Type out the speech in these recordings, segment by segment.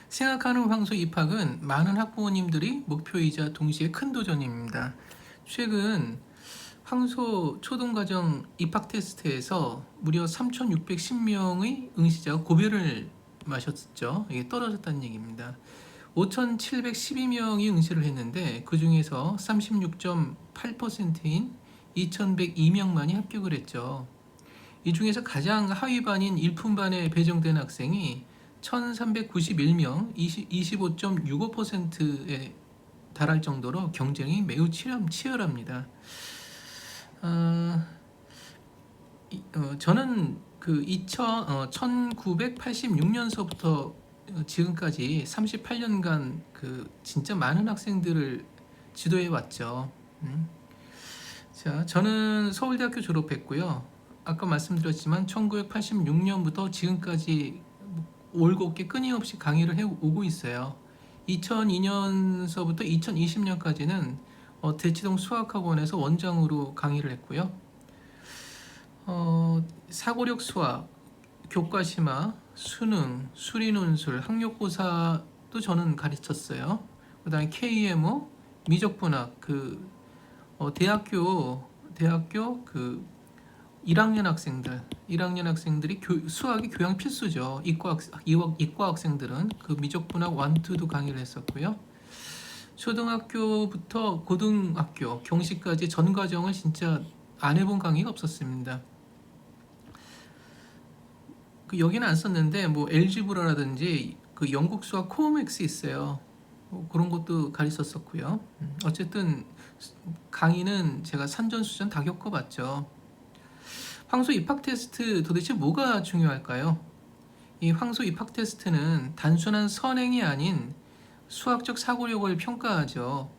생각하는 황소 입학은 많은 학부모님들이 목표이자 동시에 큰 도전입니다. 최근 황소 초등과정 입학 테스트에서 무려 3,610명의 응시자가 고배를 마셨죠. 이게 떨어졌다는 얘기입니다. 5,712명이 응시를 했는데 그 중에서 36.8%인 2,102명만이 합격을 했죠. 이 중에서 가장 하위반인 일품반에 배정된 학생이 1,391명, 25.65%에 달할 정도로 경쟁이 매우 치열합니다. 저는 그 1986년서부터 지금까지 38년간 그 진짜 많은 학생들을 지도해 왔죠. 자, 저는 서울대학교 졸업했고요. 아까 말씀드렸지만 1986년부터 지금까지 올곧게 끊임없이 강의를 해오고 있어요. 2002년서부터 2020년까지는 대치동 수학학원에서 원장으로 강의를 했고요. 사고력 수학, 교과심화, 수능, 수리논술, 학력고사도 저는 가르쳤어요. 그 다음에 KMO, 미적분학, 대학교 그 1학년 학생들이 수학이 교양 필수죠. 이과 학생들은 그 미적분학 1, 2도 강의를 했었고요. 초등학교부터 고등학교, 경시까지 전 과정을 진짜 안 해본 강의가 없었습니다. 여기는 안 썼는데 뭐 엘지브라라든지 그 영국 수학 코어맥스 있어요. 그런 것도 가르쳤었고요. 어쨌든 강의는 제가 산전수전 다 겪어봤죠. 황소 입학 테스트 도대체 뭐가 중요할까요? 이 황소 입학 테스트는 단순한 선행이 아닌 수학적 사고력을 평가하죠.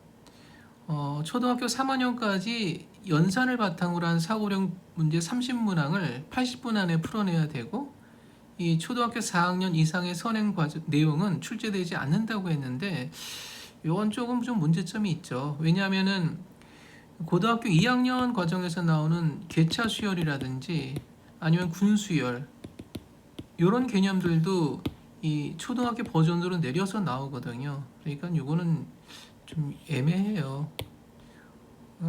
초등학교 3학년까지 연산을 바탕으로 한 사고력 문제 30문항을 80분 안에 풀어내야 되고, 이 초등학교 4학년 이상의 선행 과정 내용은 출제되지 않는다고 했는데, 이건 조금 좀 문제점이 있죠. 왜냐하면은 고등학교 2학년 과정에서 나오는 계차 수열이라든지 아니면 군수열 이런 개념들도 이 초등학교 버전으로 내려서 나오거든요. 그러니까 이거는 좀 애매해요.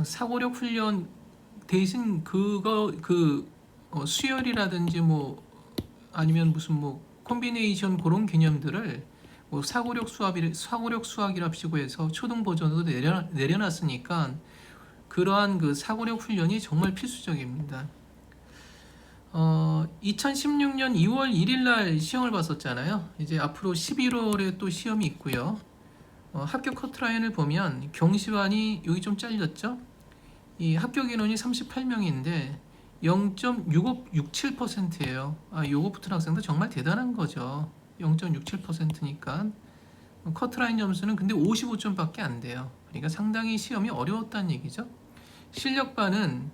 사고력 훈련 대신 수열이라든지 뭐 아니면 무슨 뭐 콤비네이션 그런 개념들을 뭐 사고력 수학이랍시고 해서 초등 버전으로 내려놨으니까 그러한 그 사고력 훈련이 정말 필수적입니다. 2016년 2월 1일 날 시험을 봤었잖아요. 이제 앞으로 11월에 또 시험이 있고요. 합격 커트라인을 보면 경시반이 여기 좀 잘렸죠? 이 합격 인원이 38명인데 0.6567%예요. 요거 붙은 학생도 정말 대단한 거죠. 0.67%니까 커트라인 점수는 근데 55점밖에 안 돼요. 그러니까 상당히 시험이 어려웠다는 얘기죠. 실력반은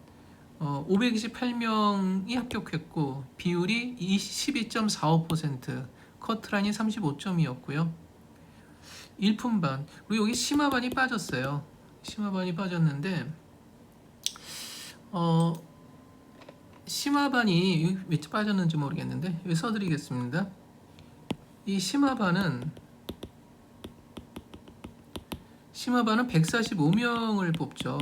528명이 합격했고 비율이 12.45%, 커트라인이 35점이었고요. 일품반, 그리고 여기 심화반이 빠졌어요. 심화반이 빠졌는데 심화반이 왜 빠졌는지 모르겠는데 여기 써드리겠습니다. 이 심화반은 145명을 뽑죠.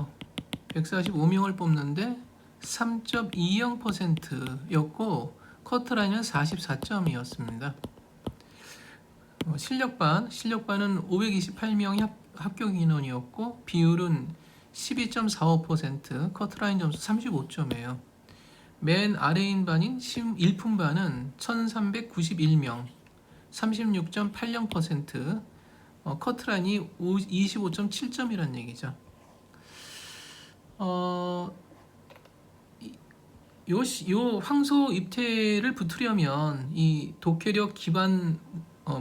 145명을 뽑는데 3.20%였고 커트라인은 44점이었습니다. 실력반은 528명이 합격 인원이었고 비율은 12.45%, 커트라인 점수 35점이에요. 맨 아래인 반인 일품반은 1391명, 36.80%, 커트라인이 25.7점이란 얘기죠. 요 황소 입태를 붙으려면 이 독해력 기반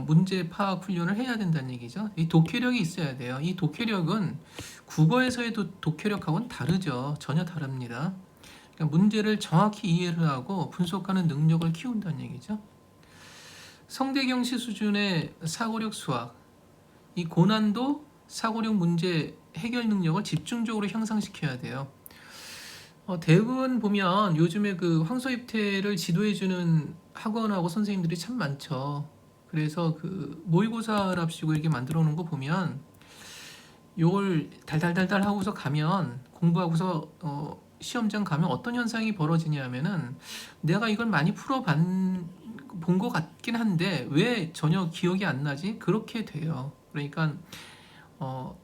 문제 파악 훈련을 해야 된다는 얘기죠. 이 독해력이 있어야 돼요. 이 독해력은 국어에서의 독해력하고는 다르죠. 전혀 다릅니다. 그러니까 문제를 정확히 이해를 하고 분석하는 능력을 키운다는 얘기죠. 성대경시 수준의 사고력 수학, 이 고난도 사고력 문제 해결 능력을 집중적으로 향상시켜야 돼요. 대부분 보면 요즘에 그 황소 입태를 지도해주는 학원하고 선생님들이 참 많죠. 그래서 그 모의고사랍시고 이렇게 만들어 놓은 거 보면 요걸 달달달달 하고서 가면 공부하고서 시험장 가면 어떤 현상이 벌어지냐면은 내가 이걸 많이 본 것 같긴 한데 왜 전혀 기억이 안 나지? 그렇게 돼요. 그러니까 어,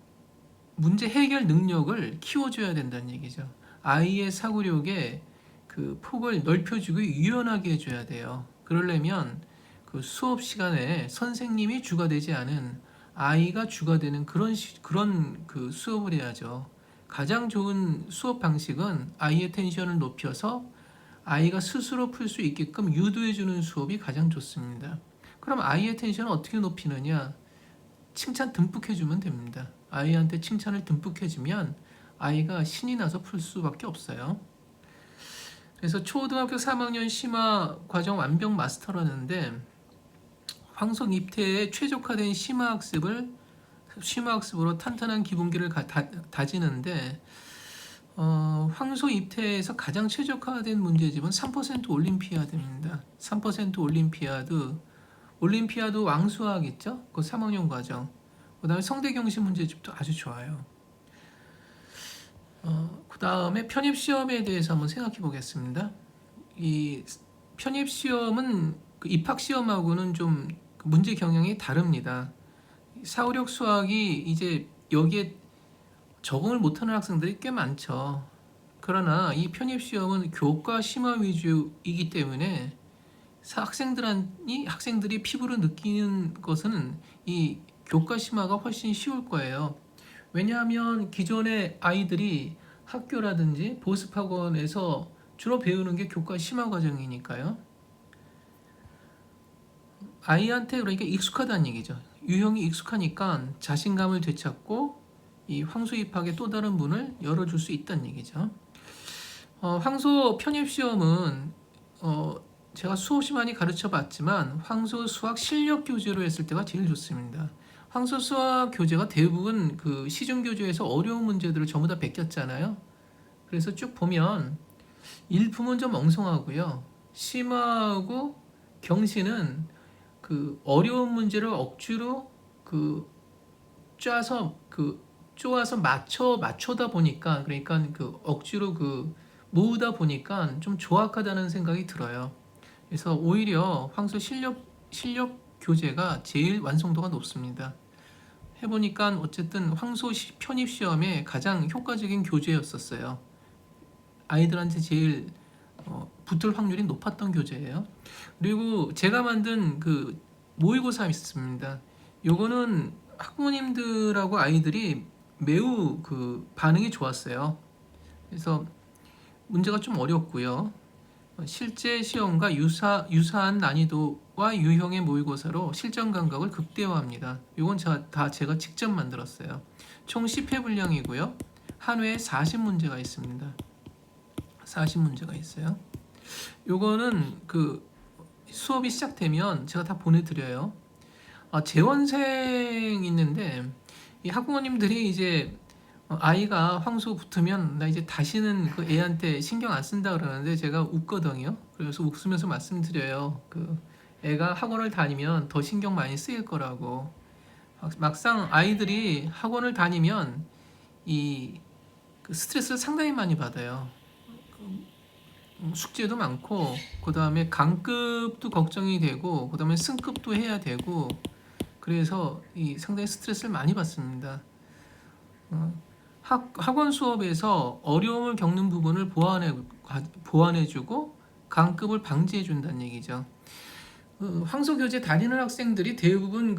문제 해결 능력을 키워줘야 된다는 얘기죠. 아이의 사고력의 그 폭을 넓혀주고 유연하게 해줘야 돼요. 그러려면 그 수업 시간에 선생님이 주가 되지 않은 아이가 주가 되는 그런 그 수업을 해야죠. 가장 좋은 수업 방식은 아이의 텐션을 높여서 아이가 스스로 풀 수 있게끔 유도해주는 수업이 가장 좋습니다. 그럼 아이의 텐션을 어떻게 높이느냐? 칭찬 듬뿍 해주면 됩니다. 아이한테 칭찬을 듬뿍 해주면 아이가 신이 나서 풀 수밖에 없어요. 그래서 초등학교 3학년 심화 과정 완벽 마스터라는데 황석 입태에 최적화된 심화학습으로 탄탄한 기본기를 다지는데 황소 입태에서 가장 최적화된 문제집은 3% 올림피아드입니다. 3% 올림피아드 왕수학 있죠? 그 3학년 과정. 그 다음에 성대경시 문제집도 아주 좋아요. 그 다음에 편입시험에 대해서 한번 생각해 보겠습니다. 이 편입시험은 그 입학시험하고는 좀 문제 경향이 다릅니다. 사고력 수학이 이제 여기에 적응을 못하는 학생들이 꽤 많죠. 그러나 이 편입시험은 교과 심화 위주이기 때문에 학생들이 피부로 느끼는 것은 이 교과 심화가 훨씬 쉬울 거예요. 왜냐하면 기존의 아이들이 학교라든지 보습학원에서 주로 배우는 게 교과 심화 과정이니까요. 아이한테 그러니까 익숙하다는 얘기죠. 유형이 익숙하니까 자신감을 되찾고 이 황소 입학의 또 다른 문을 열어줄 수 있다는 얘기죠. 황소 편입시험은 제가 수없이 많이 가르쳐 봤지만 황소 수학 실력 교재로 했을 때가 제일 좋습니다. 황소 수학 교재가 대부분 그 시중 교재에서 어려운 문제들을 전부 다 베꼈잖아요. 그래서 쭉 보면 일품은 좀 엉성하고요. 심화하고 경시는 그 어려운 문제를 억지로 쪼아서 맞춰다 보니까 그러니까 그 억지로 모으다 보니까 좀 조악하다는 생각이 들어요. 그래서 오히려 황소 실력 교재가 제일 완성도가 높습니다. 해보니까 어쨌든 황소 편입 시험에 가장 효과적인 교재였었어요. 아이들한테 제일 붙을 확률이 높았던 교재예요. 그리고 제가 만든 그 모의고사 있습니다. 요거는 학부모님들하고 아이들이 매우 그 반응이 좋았어요. 그래서 문제가 좀 어렵고요. 실제 시험과 유사한 난이도와 유형의 모의고사로 실전 감각을 극대화합니다. 이건 다 제가 직접 만들었어요. 총 10회 분량이고요. 한 회에 40문제가 있습니다. 40문제가 있어요. 요거는 그 수업이 시작되면 제가 다 보내드려요. 재원생 있는데 이 학부모님들이 이제 아이가 황소 붙으면 나 이제 다시는 그 애한테 신경 안 쓴다 그러는데 제가 웃거든요. 그래서 웃으면서 말씀드려요. 그 애가 학원을 다니면 더 신경 많이 쓰일 거라고. 막상 아이들이 학원을 다니면 그 스트레스를 상당히 많이 받아요. 숙제도 많고 그 다음에 강급도 걱정이 되고 그 다음에 승급도 해야 되고 그래서 상당히 스트레스를 많이 받습니다. 학원 수업에서 어려움을 겪는 부분을 보완해주고 강급을 방지해준다는 얘기죠. 황소 교재 다니는 학생들이 대부분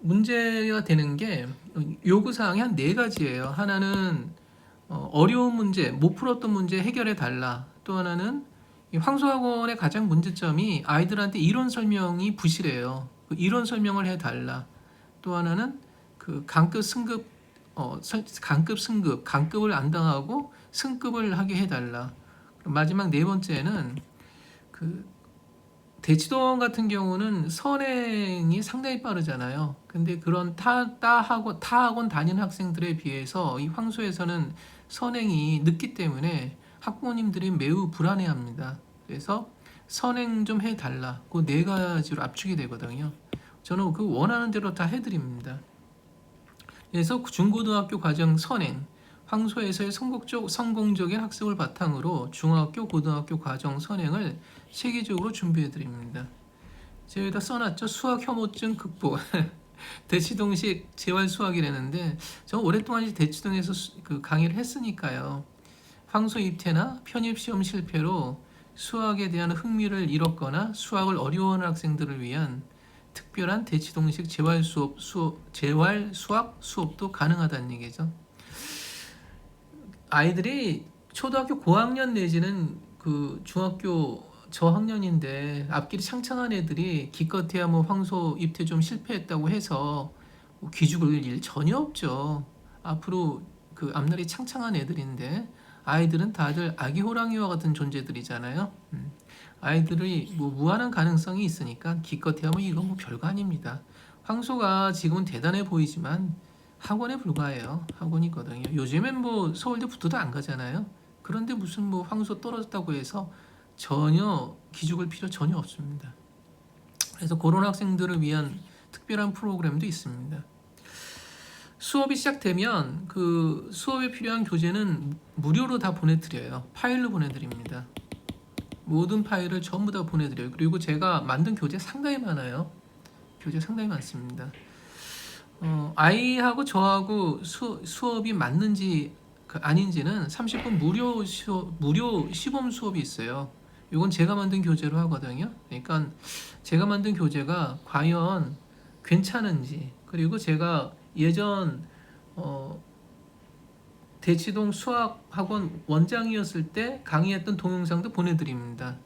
문제가 되는 게 요구 사항이 한 4가지예요. 하나는 어려운 문제, 못 풀었던 문제 해결해 달라. 또 하나는 황소학원의 가장 문제점이 아이들한테 이론 설명이 부실해요. 이론 설명을 해 달라. 또 하나는 강급 승급, 강급을 안 당하고 승급을 하게 해 달라. 마지막 4번째는 대치동 같은 경우는 선행이 상당히 빠르잖아요. 근데 그런 타 학원 다니는 학생들에 비해서 이 황소에서는 선행이 늦기 때문에 학부모님들이 매우 불안해합니다. 그래서 선행 좀 해달라. 그 네 가지로 압축이 되거든요. 저는 그 원하는 대로 다 해드립니다. 그래서 중고등학교 과정 선행, 황소에서의 성공적인 학습을 바탕으로 중학교, 고등학교 과정 선행을 체계적으로 준비해드립니다. 제가 여기다 써놨죠. 수학 혐오증 극복. 대치동식 재활 수학이라는데 저 오랫동안 이제 대치동에서 그 강의를 했으니까요. 황소 입퇴나 편입 시험 실패로 수학에 대한 흥미를 잃었거나 수학을 어려워하는 학생들을 위한 특별한 대치동식 재활 수학 수업도 가능하다는 얘기죠. 아이들이 초등학교 고학년 내지는 그 중학교 저학년인데 앞길이 창창한 애들이 기껏해야 뭐 황소 입퇴 좀 실패했다고 해서 뭐 기죽을 일 전혀 없죠. 앞으로 그 앞날이 창창한 애들인데 아이들은 다들 아기 호랑이와 같은 존재들이잖아요. 아이들이 뭐 무한한 가능성이 있으니까 기껏해야 뭐 이건 뭐 별거 아닙니다. 황소가 지금은 대단해 보이지만 학원에 불과해요. 학원이거든요. 요즘엔 뭐 서울대 붙어도 안 가잖아요. 그런데 무슨 뭐 황소 떨어졌다고 해서 전혀 기죽을 필요 전혀 없습니다. 그래서 그런 학생들을 위한 특별한 프로그램도 있습니다. 수업이 시작되면 그 수업에 필요한 교재는 무료로 다 보내드려요. 파일로 보내드립니다. 모든 파일을 전부 다 보내드려요. 그리고 제가 만든 교재 상당히 많아요. 교재 상당히 많습니다. 아이하고 저하고 수업이 맞는지 아닌지는 30분 무료 시범 수업이 있어요. 이건 제가 만든 교재로 하거든요. 그러니까 제가 만든 교재가 과연 괜찮은지, 그리고 제가 예전 대치동 수학학원 원장이었을 때 강의했던 동영상도 보내드립니다.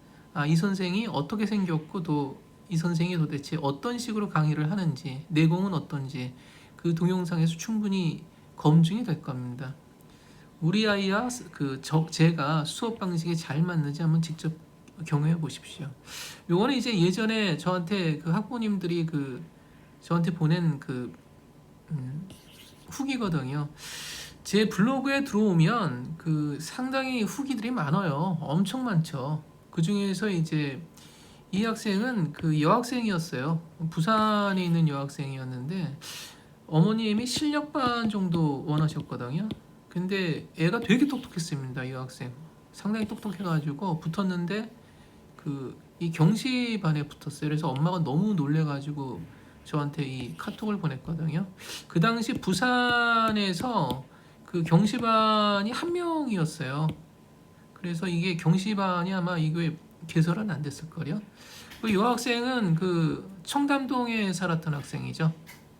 이 선생이 어떻게 생겼고 또 이 선생이 도대체 어떤 식으로 강의를 하는지, 내공은 어떤지 그 동영상에서 충분히 검증이 될 겁니다. 우리 아이와 제가 수업 방식이 잘 맞는지 한번 직접 경험해 보십시오. 요거는 이제 예전에 저한테 그 학부모님들이 저한테 보낸 후기거든요. 제 블로그에 들어오면 상당히 후기들이 많아요. 엄청 많죠. 그 중에서 이제 이 학생은 여학생이었어요. 부산에 있는 여학생이었는데 어머님이 실력반 정도 원하셨거든요. 근데 애가 되게 똑똑했습니다. 이 학생 상당히 똑똑해가지고 붙었는데 이 경시반에 붙었어요. 그래서 엄마가 너무 놀래가지고 저한테 이 카톡을 보냈거든요. 그 당시 부산에서 경시반이 한 명이었어요. 그래서 이게 경시반이 아마 이게 개설은 안 됐을걸요. 이 여학생은 청담동에 살았던 학생이죠.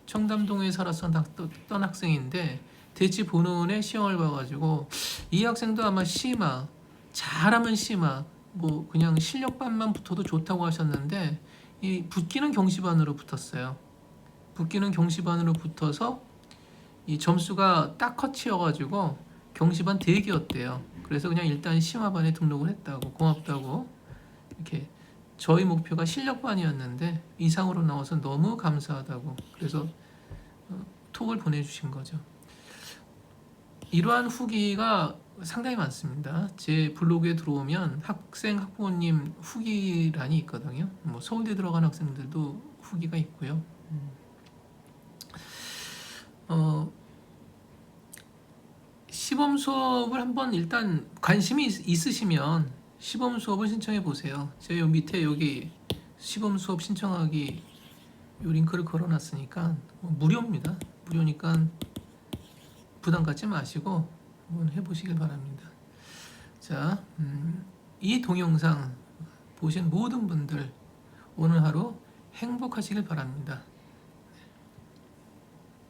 청담동에 살았던 학생인데 대치 본원에 시험을 봐가지고 이 학생도 아마 심화, 잘하면 심화, 뭐 그냥 실력반만 붙어도 좋다고 하셨는데 이 붙기는 경시반으로 붙었어요. 붙기는 경시반으로 붙어서 이 점수가 딱 컷이어가지고 경시반 대기였대요. 그래서 그냥 일단 심화반에 등록을 했다고, 고맙다고 이렇게. 저희 목표가 실력반이었는데 이상으로 나와서 너무 감사하다고, 그래서 톡을 보내주신 거죠. 이러한 후기가 상당히 많습니다. 제 블로그에 들어오면 학부모님 후기란이 있거든요. 뭐 서울대 들어간 학생들도 후기가 있고요. 시범 수업을 한번 일단 관심이 있으시면 시범 수업을 신청해 보세요. 제가 요 밑에 여기 시범 수업 신청하기 요 링크를 걸어놨으니까 무료입니다. 무료니까 부담 갖지 마시고 한번 해보시길 바랍니다. 자, 이 동영상 보신 모든 분들 오늘 하루 행복하시길 바랍니다.